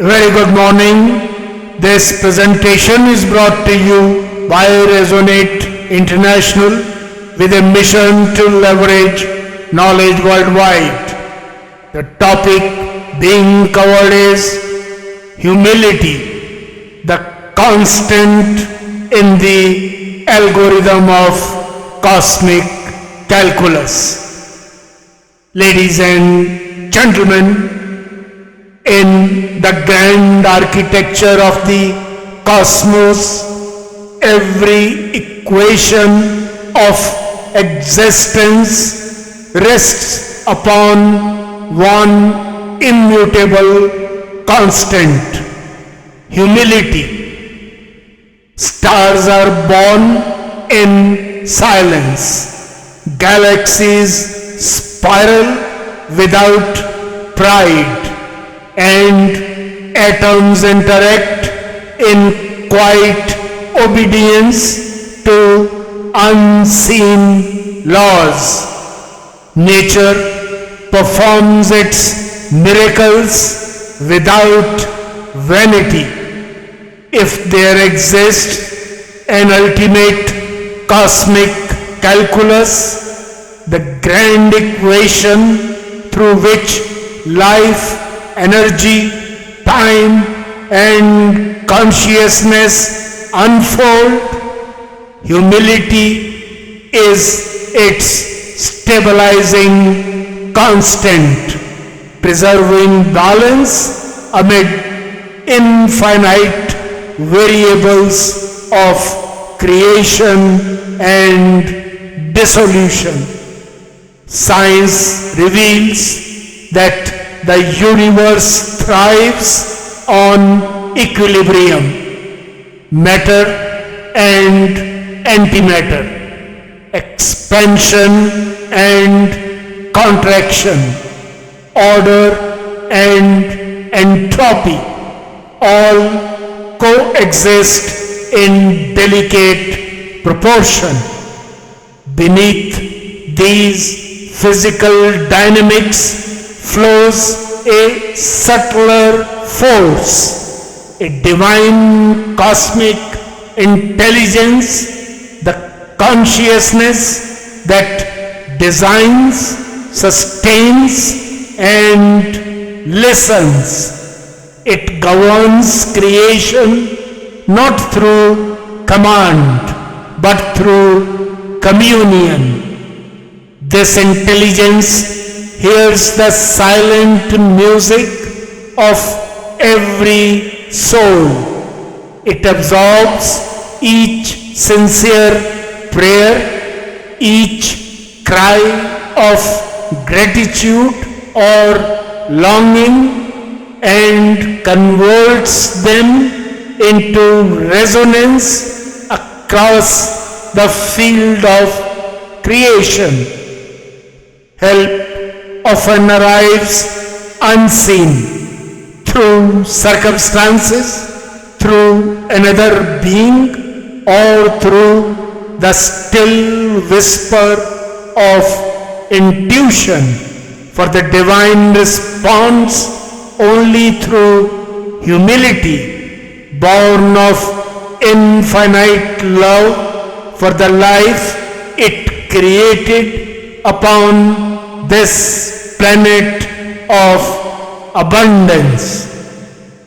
Very good morning. This presentation is brought to you by Resonate International with a mission to leverage knowledge worldwide. The topic being covered is humility, the constant in the algorithm of cosmic calculus. Ladies and gentlemen, in the grand architecture of the cosmos, every equation of existence rests upon one immutable constant: humility. Stars are born in silence. Galaxies spiral without pride, and atoms interact in quiet obedience to unseen laws. Nature performs its miracles without vanity. If there exists an ultimate cosmic calculus, the grand equation through which life, energy, time, and consciousness unfold, humility is its stabilizing constant, preserving balance amid infinite variables of creation and dissolution. Science reveals that the universe thrives on equilibrium, matter and antimatter, expansion and contraction, order and entropy, all coexist in delicate proportion. Beneath these physical dynamics flows a subtler force, a divine cosmic intelligence, the consciousness that designs, sustains, and listens. It governs creation not through command but through communion. This intelligence hears the silent music of every soul. It absorbs each sincere prayer, each cry of gratitude or longing, and converts them into resonance across the field of creation. Help often arrives unseen, through circumstances, through another being, or through the still whisper of intuition. For the divine responds only through humility, born of infinite love for the life it created upon this planet of abundance.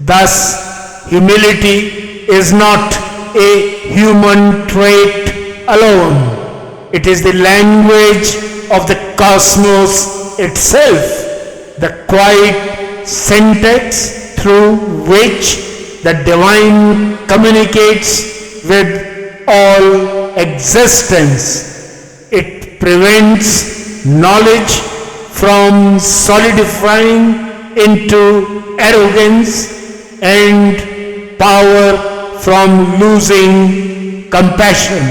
Thus, humility is not a human trait alone. It is the language of the cosmos itself, the quiet syntax through which the divine communicates with all existence. It prevents knowledge from solidifying into arrogance and power from losing compassion.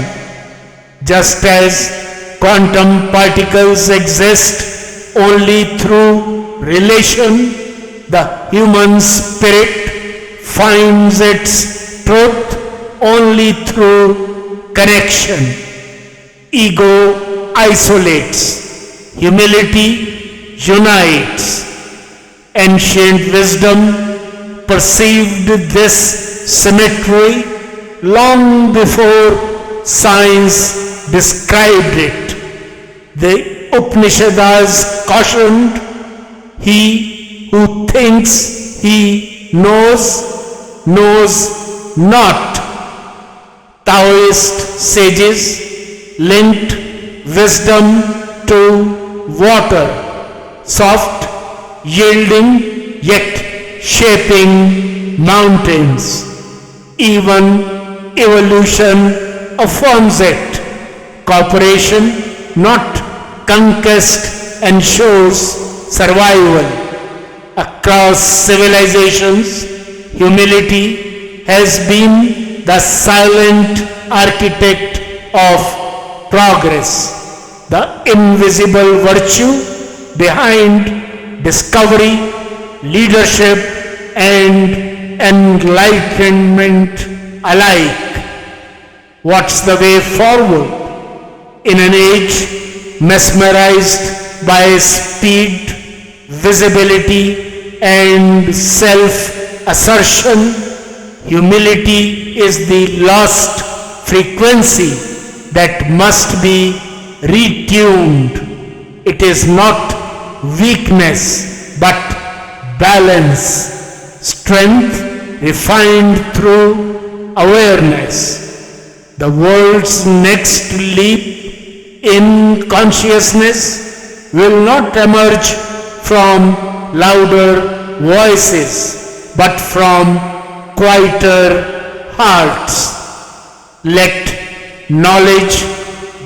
Just as quantum particles exist only through relation, the human spirit finds its truth only through connection. Ego isolates, humility unites. Ancient wisdom perceived this symmetry long before science described it. The Upanishads cautioned, he who thinks he knows, knows not. Taoist sages linked wisdom to water, soft, yielding, yet shaping mountains. Even evolution affirms it. Cooperation, not conquest, ensures survival. Across civilizations, humility has been the silent architect of progress, the invisible virtue behind discovery, leadership, and enlightenment alike. What's the way forward? In an age mesmerized by speed, visibility, and self-assertion, humility is the lost frequency that must be retuned. It is not weakness but balance, strength refined through awareness. The world's next leap in consciousness will not emerge from louder voices but from quieter hearts. Let knowledge,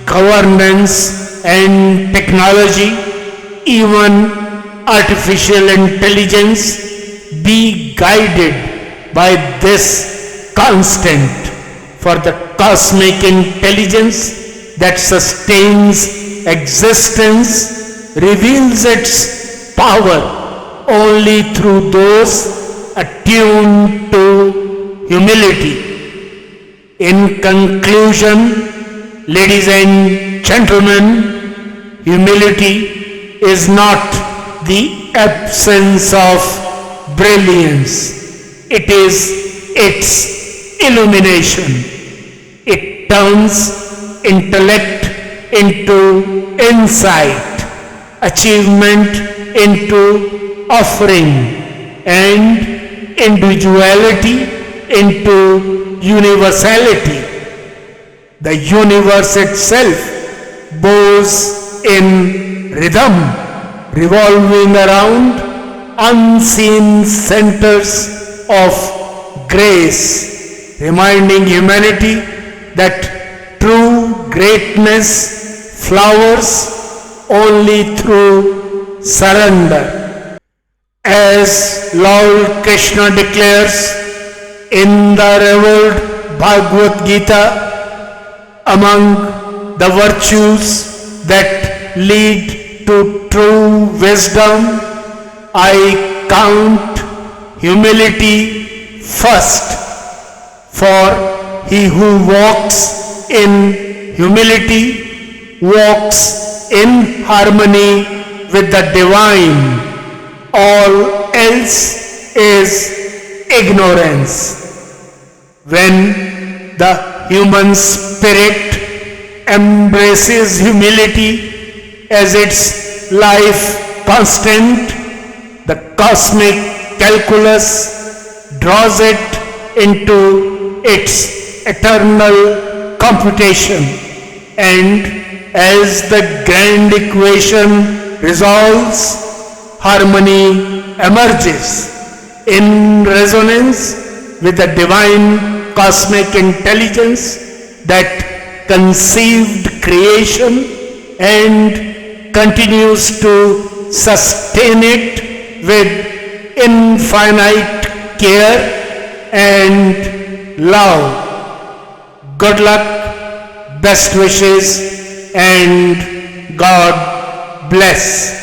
governance, and technology, even artificial intelligence, be guided by this constant. For the cosmic intelligence that sustains existence reveals its power only through those attuned to humility. In conclusion, ladies and gentlemen, humility is not the absence of brilliance. It is its illumination. It turns intellect into insight, achievement into offering, and individuality into universality. The universe itself bows in rhythm, revolving around unseen centers of grace, reminding humanity that true greatness flowers only through surrender. As Lord Krishna declares in the revered Bhagavad Gita, among the virtues that lead to true wisdom, I count humility first. For he who walks in humility walks in harmony with the divine. All else is ignorance. When the human spirit embraces humility as its life constant, the cosmic calculus draws it into its eternal computation, and as the grand equation resolves, harmony emerges in resonance with the divine cosmic intelligence that conceived creation and continues to sustain it with infinite care and love. Good luck, best wishes, and God bless.